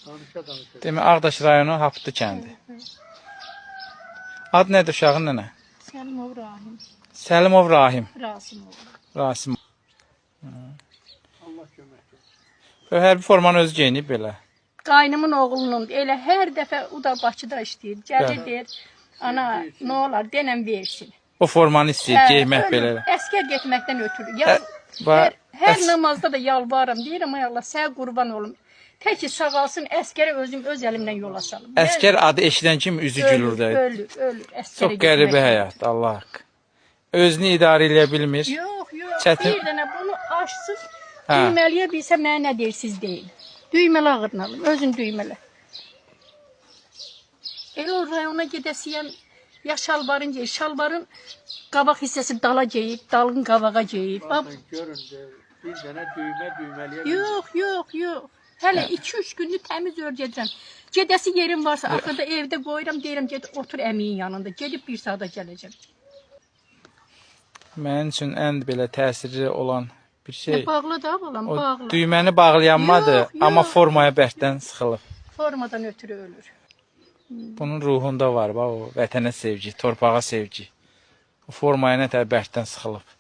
Danışa. Demək, Ağdaş rayonu Hapıtlı kəndi. Ad nədir uşağın nənə? Səlimov Rahim. Səlimov Rahim. Rasimov. Allah kömək olsun. Böyle hərbi formanı özü geyinib belə. Qaynımın oğlunun elə hər dəfə o da Bakıda işləyir. Gəlir deyir, ana nə olar denən versin. O formanı istəyir geymək belə. Əskər getməkdən ötürü. Hər namazda da yalvarıram. Deyirəm ay Allah sənə qurban olum. Tək ki sağalsın əskərə özüm öz əlimlə yola salım. Əskər adı eşidən kimi üzü gülür də. Ölür. Çox qəribə həyat, Allah haqqı. Özünü idarə edə bilmir. Yox. Çətin. Bir dənə bunu açsın, düyməliyə bilsə mənə nə deyirsiz deyin. Düymələ ağırını alım, özün düymələ. Elə o rayona gedəsiyəm, ya şalvarın geyib, şalvarın qabaq hissəsi dala geyib, dalın qabağa geyib. Baxın, görün, bir dənə düyməliyə Yox. Hələ 2-3 gündür təmiz örgədirəm. Gedəsi yerim varsa, axırda evdə qoyuram, deyirəm, get otur əmiyin yanında. Gedib bir saata gələcəm. Mənim üçün ən belə təsirli olan bir şey. Bağlı da balam, O bağlı. düyməni bağlayanmadır, Yox. amma formaya bərkdən sıxılıb. Formadan ötürü ölür. Bunun ruhunda var, bax o vətənə sevgi, torpağa sevgi. O formaya nə tər bərkdən sıxılıb.